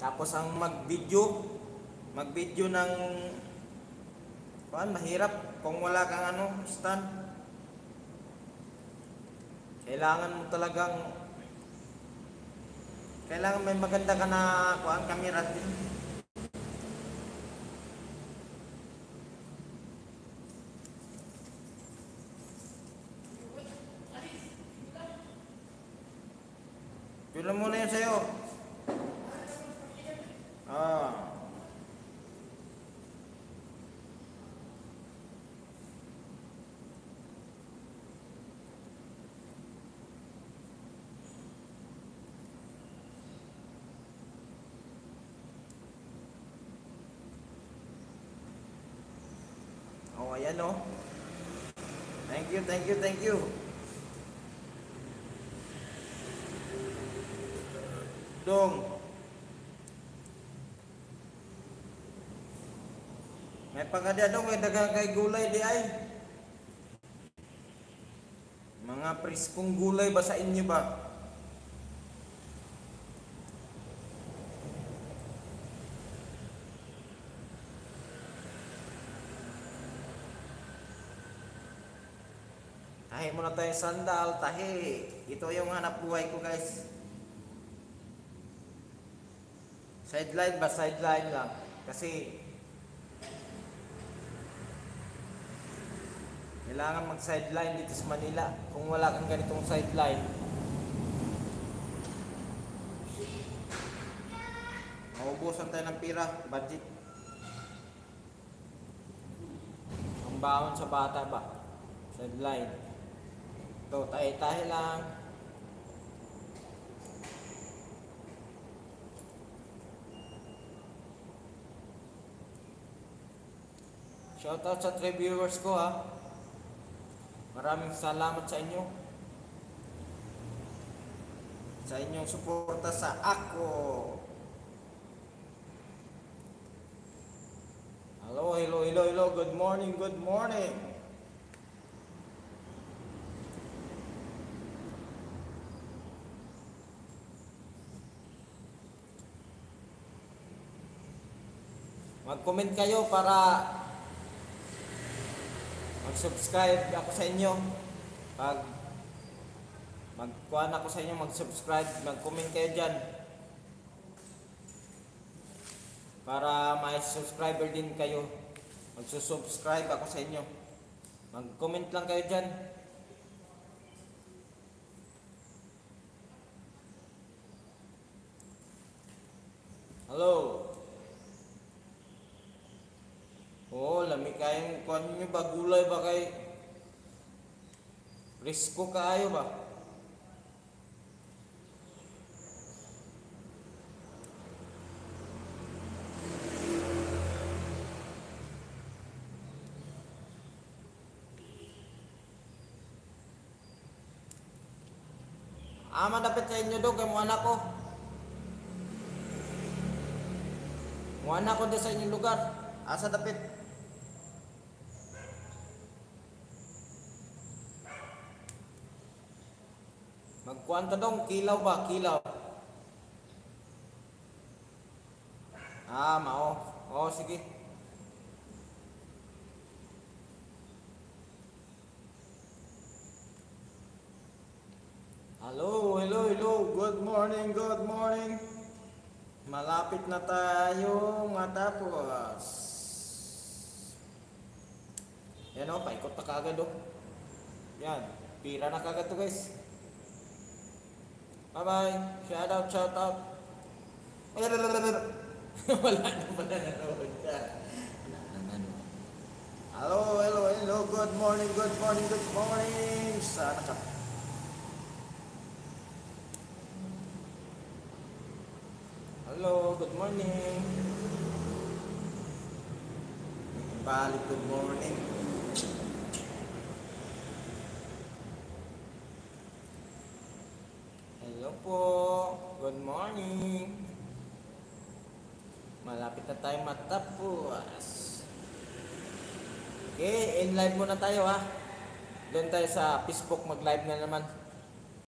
Tapos ang mag-video ng mahirap kung wala kang stand. Kailangan may maganda ka na camera din. Pila muna yan sa'yo. Ayan o. Thank you. Dong. May pagkada dong, may dagang kay gulay di ay. Mga priskong gulay ba sa inyo ba? Tahi muna tayo sandal, tahi. Ito yung hanap buhay ko guys. Sideline ba? Sideline lang. Kasi kailangan mag-sideline dito sa Manila. Kung wala kang ganitong sideline, maubusan tayo ng pira, budget. Ang baon sa bata ba? Sideline. Ito, tahi-tahi lang. Shoutout sa 3 viewers ko ha. Maraming salamat sa inyo. Sa inyong suporta sa ako. Hello. Good morning. Mag-comment kayo para mag-subscribe ako sa inyo. Pag magkuhan ako sa inyo, mag-subscribe, mag-comment kayo dyan. Para may subscriber din kayo. Magsusubscribe ako sa inyo. Mag-comment lang kayo dyan. Hello. Lami kayong kuhan nyo ba? Gulay ba kay? Risko kaayo ba? Madapit sa inyo daw kay mga anak ko. Mga anak ko doon sa inyong lugar. Asa dapit? Magkuhan ta dong, kilaw ba? Kilaw. Mao. Sige. Hello. Good morning. Malapit na tayo matapos. Yan o, paikot na kagad o. Yan, pira na kagad to guys. Bye. Shout out. Wala na pala nanood ka. Hello. Good morning. Sana ka. Hello, good morning. Balik, good morning. Hello po, good morning. Malapit na tayo matapos. Okay, in live muna tayo ha. Doon tayo sa Facebook, mag-live na naman.